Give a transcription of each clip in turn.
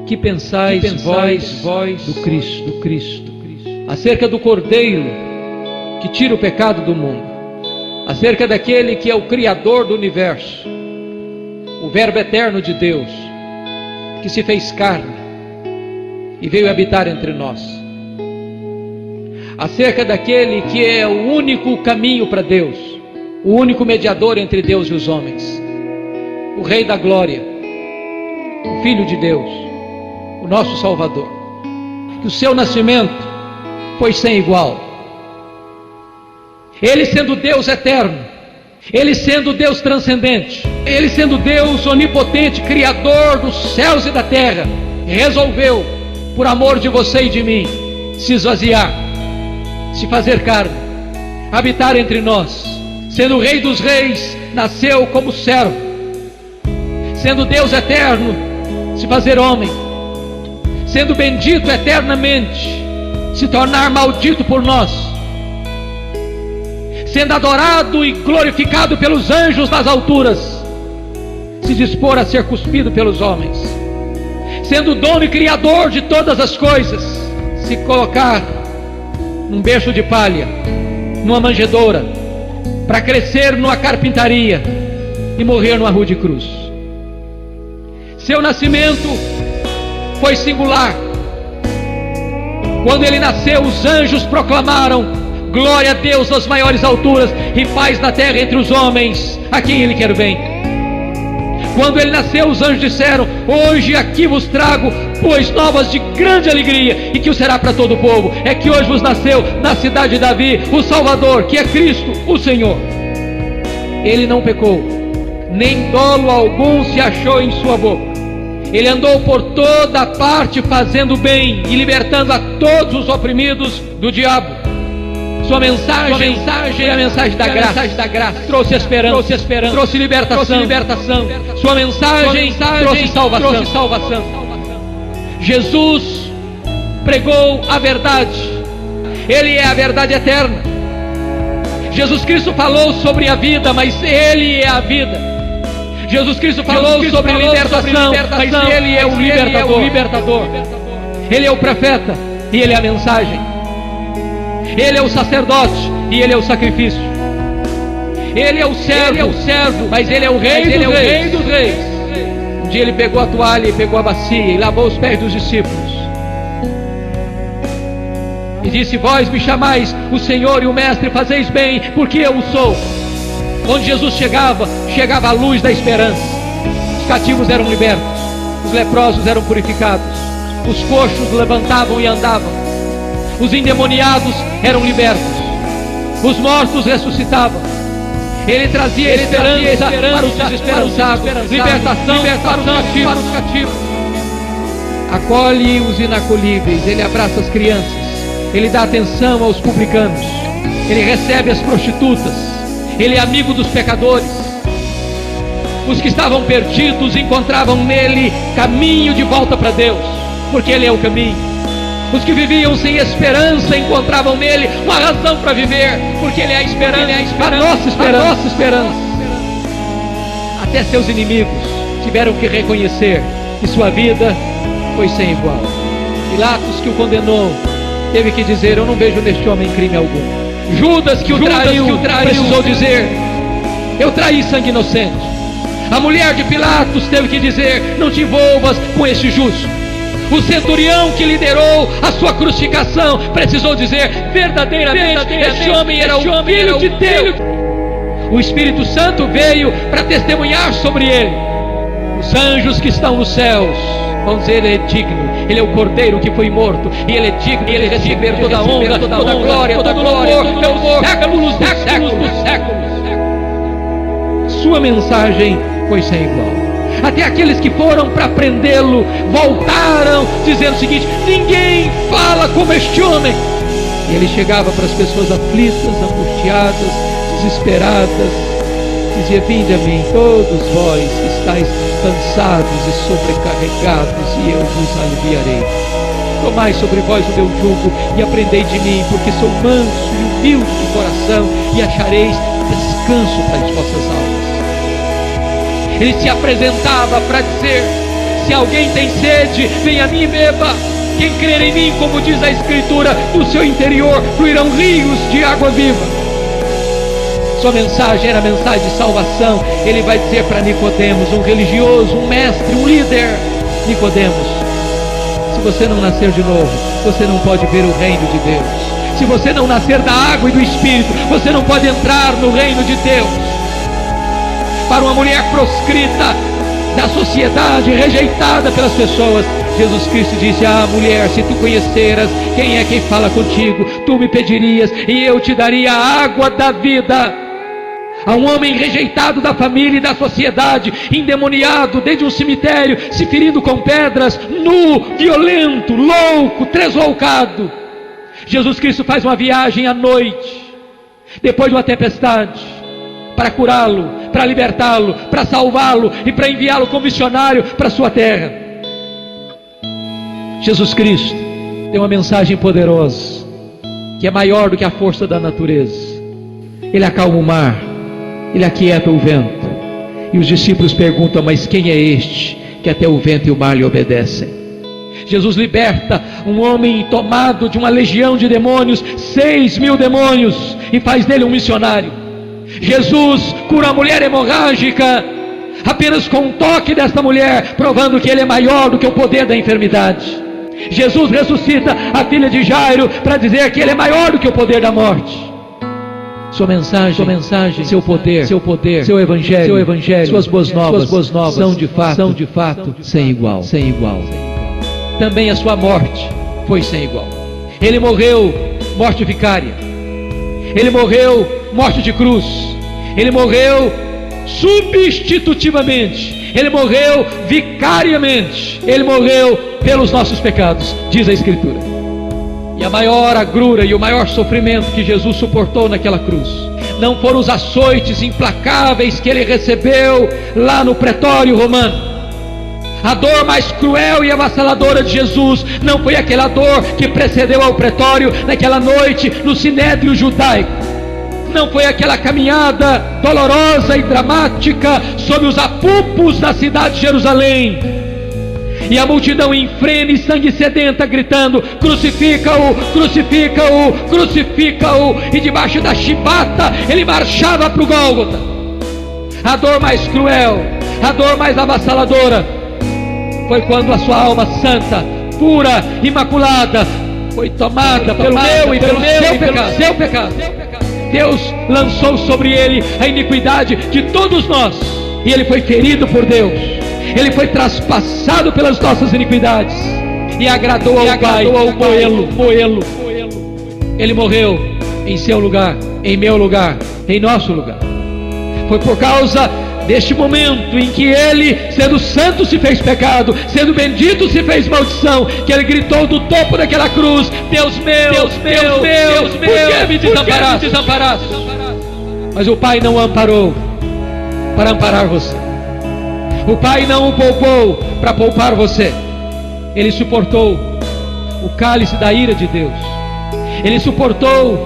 Que pensais vós do Cristo, acerca do Cordeiro que tira o pecado do mundo, acerca daquele que é o Criador do universo, o Verbo eterno de Deus, que se fez carne e veio habitar entre nós, acerca daquele que é o único caminho para Deus, o único mediador entre Deus e os homens, o Rei da Glória, o Filho de Deus, o nosso Salvador, que o seu nascimento foi sem igual. Ele sendo Deus eterno, Ele sendo Deus transcendente, Ele sendo Deus onipotente, Criador dos céus e da terra, resolveu, por amor de você e de mim, se esvaziar, se fazer carne, habitar entre nós, sendo o Rei dos Reis, nasceu como servo, sendo Deus eterno, se fazer homem, sendo bendito eternamente, se tornar maldito por nós, sendo adorado e glorificado pelos anjos das alturas, se dispor a ser cuspido pelos homens, sendo dono e criador de todas as coisas, se colocar num berço de palha, numa manjedoura, para crescer numa carpintaria e morrer numa rude cruz. Seu nascimento foi singular. Quando ele nasceu, os anjos proclamaram: glória a Deus nas maiores alturas e paz na terra entre os homens, a quem ele quer bem. Quando ele nasceu, os anjos disseram: hoje aqui vos trago, pois, novas de grande alegria, e que o será para todo o povo. É que hoje vos nasceu na cidade de Davi o Salvador, que é Cristo, o Senhor. Ele não pecou, nem dolo algum se achou em sua boca. Ele andou por toda parte fazendo bem e libertando a todos os oprimidos do diabo. Sua mensagem é a mensagem da graça. Trouxe esperança, trouxe libertação. Sua mensagem trouxe salvação. Jesus pregou a verdade. Ele é a verdade eterna. Jesus Cristo falou sobre a vida, mas Ele é a vida. Jesus Cristo falou sobre libertação, mas Ele é o libertador. Ele é o profeta e Ele é a mensagem. Ele é o sacerdote e Ele é o sacrifício. Ele é o servo, mas Ele é o Rei dos Reis. Um dia Ele pegou a toalha e pegou a bacia e lavou os pés dos discípulos e disse: vós me chamais o Senhor e o Mestre, fazeis bem, porque eu o sou. Onde Jesus chegava a luz da esperança. Os cativos eram libertos, os leprosos eram purificados, os coxos levantavam e andavam, os endemoniados eram libertos, os mortos ressuscitavam. Ele trazia esperança para os desesperançados, libertação para os cativos. Acolhe os inacolhíveis, Ele abraça as crianças, Ele dá atenção aos publicanos, Ele recebe as prostitutas, Ele é amigo dos pecadores. Os que estavam perdidos encontravam nele caminho de volta para Deus, porque Ele é o caminho. Os que viviam sem esperança encontravam nele uma razão para viver, porque Ele é a esperança, a nossa esperança. Até seus inimigos tiveram que reconhecer que sua vida foi sem igual. Pilatos, que o condenou, teve que dizer: eu não vejo neste homem crime algum. Judas, que o traiu, precisou dizer: eu traí sangue inocente. A mulher de Pilatos teve que dizer: não te envolvas com este justo. O centurião que liderou a sua crucificação precisou dizer: verdadeiramente este homem era o Filho de Deus. O Espírito Santo veio para testemunhar sobre ele. Os anjos que estão nos céus vão dizer: Ele é digno, Ele é o Cordeiro que foi morto, e Ele é digno de Ele receber toda a honra, toda a glória, todo o louvor, pelos séculos dos séculos. Sua mensagem foi sem igual. Até aqueles que foram para prendê-lo voltaram dizendo o seguinte: ninguém fala como este homem. E ele chegava para as pessoas aflitas, angustiadas, desesperadas, dizia: vinde a mim, todos vós que estáis cansados e sobrecarregados, e eu vos aliviarei. Tomai sobre vós o meu jugo e aprendei de mim, porque sou manso e humilde de coração, e achareis descanso para as vossas almas. Ele se apresentava para dizer: Se alguém tem sede, venha a mim e beba. Quem crer em mim, como diz a Escritura, do seu interior fluirão rios de água viva. Sua mensagem era mensagem de salvação. Ele vai dizer para Nicodemos, um religioso, um mestre, um líder: Nicodemos, se você não nascer de novo, você não pode ver o reino de Deus. Se você não nascer da água e do Espírito, você não pode entrar no reino de Deus. Para uma mulher proscrita da sociedade, rejeitada pelas pessoas, Jesus Cristo disse: ah, mulher, se tu conheceras quem é quem fala contigo, tu me pedirias e eu te daria a água da vida. A um homem rejeitado da família e da sociedade, endemoniado dentro de um cemitério, se ferindo com pedras, nu, violento, louco, tresloucado, Jesus Cristo faz uma viagem à noite, depois de uma tempestade, para curá-lo, para libertá-lo, para salvá-lo e para enviá-lo como missionário para a sua terra. Jesus Cristo tem uma mensagem poderosa, que é maior do que a força da natureza. Ele acalma o mar, ele aquieta o vento, e os discípulos perguntam: mas quem é este que até o vento e o mar lhe obedecem? Jesus liberta um homem tomado de uma legião de demônios, 6.000 demônios, e faz dele um missionário. Jesus cura a mulher hemorrágica apenas com um toque desta mulher, provando que ele é maior do que o poder da enfermidade. Jesus ressuscita a filha de Jairo para dizer que ele é maior do que o poder da morte. Sua mensagem, seu poder, seu evangelho, suas boas novas são de fato sem igual. Também a sua morte foi sem igual. Ele morreu morte vicária. Ele morreu morte de cruz. Ele morreu substitutivamente. Ele morreu vicariamente. Ele morreu pelos nossos pecados, diz a Escritura. E a maior agrura e o maior sofrimento que Jesus suportou naquela cruz não foram os açoites implacáveis que ele recebeu lá no pretório romano. A dor mais cruel e avassaladora de Jesus não foi aquela dor que precedeu ao pretório naquela noite no sinédrio judaico. Não foi aquela caminhada dolorosa e dramática sob os apupos da cidade de Jerusalém, e a multidão em frene e sangue sedenta gritando: crucifica-o, crucifica-o, crucifica-o, e debaixo da chibata ele marchava para o Gólgota. A dor mais cruel, a dor mais avassaladora foi quando a sua alma santa, pura, imaculada, foi tomada pelo meu e pelo seu pecado. Deus lançou sobre ele a iniquidade de todos nós, e ele foi ferido por Deus. Ele foi traspassado pelas nossas iniquidades, e agradou ao Pai moê-lo. Ele morreu em seu lugar, em meu lugar, em nosso lugar. Foi por causa deste momento em que ele, sendo santo, se fez pecado, sendo bendito, se fez maldição, que ele gritou do topo daquela cruz: Deus meu, por que me desamparaste? Mas o Pai não o amparou para amparar você. O Pai não o poupou para poupar você. Ele suportou o cálice da ira de Deus. Ele suportou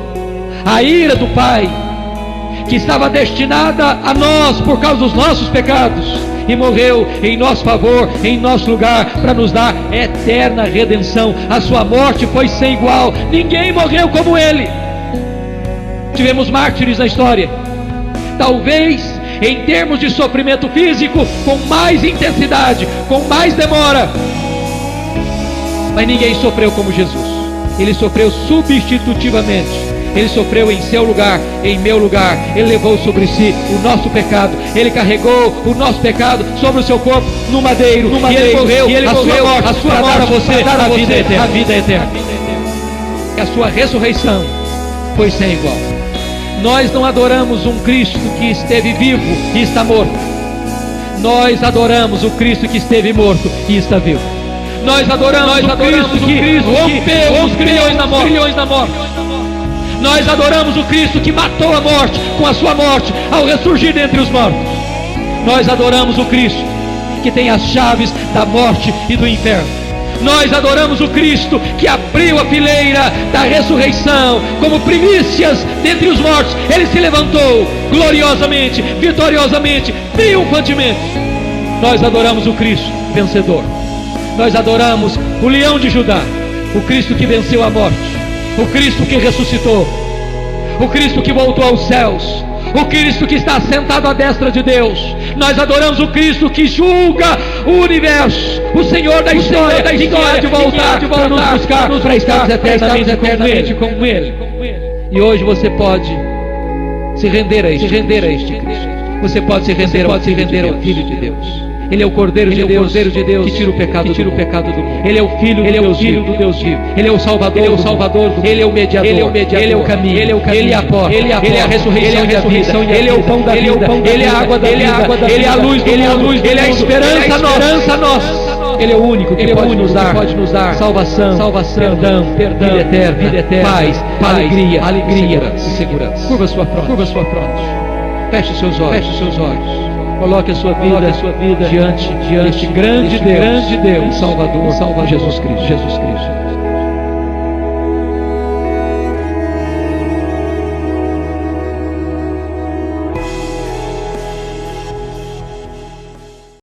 a ira do Pai, que estava destinada a nós por causa dos nossos pecados, e morreu em nosso favor, em nosso lugar, para nos dar eterna redenção. A sua morte foi sem igual. Ninguém morreu como ele. Tivemos mártires na história, talvez em termos de sofrimento físico, com mais intensidade, com mais demora, mas ninguém sofreu como Jesus. Ele sofreu substitutivamente. Ele sofreu em seu lugar, em meu lugar. Ele levou sobre si o nosso pecado. Ele carregou o nosso pecado sobre o seu corpo no madeiro. E ele morreu, a sua morte para você a vida eterna. E a sua ressurreição foi sem igual. Nós não adoramos um Cristo que esteve vivo e está morto. Nós adoramos o Cristo que esteve morto e está vivo. Nós adoramos o Cristo que rompeu os grilhões da morte. Nós adoramos o Cristo que matou a morte com a sua morte ao ressurgir dentre os mortos. Nós adoramos o Cristo que tem as chaves da morte e do inferno. Nós adoramos o Cristo que abriu a fileira da ressurreição como primícias dentre os mortos. Ele se levantou gloriosamente, vitoriosamente, triunfantemente. Nós adoramos o Cristo vencedor. Nós adoramos o leão de Judá, o Cristo que venceu a morte, o Cristo que ressuscitou, o Cristo que voltou aos céus, o Cristo que está sentado à destra de Deus. Nós adoramos o Cristo que julga o universo, o Senhor da história, que há de voltar para nos buscar, para estarmos eternamente com Ele. E hoje você pode se render a este Cristo. Você pode se render ao Filho de Deus. Ele é o Cordeiro de Deus que tira o pecado do mundo. Ele é o Filho do Deus vivo. Ele é o Salvador do mundo. Ele é o mediador. Ele é o caminho. Ele é a porta. Ele é a ressurreição e a vida. Ele é o pão da vida. Ele é a água da vida. Ele é a luz do mundo. Ele é a esperança nossa. Ele é o único que pode nos dar salvação, perdão, vida eterna, paz, alegria e segurança. Curva sua fronte. Feche seus olhos. Coloque a sua vida diante deste grande Deus, Salvador, Jesus Cristo.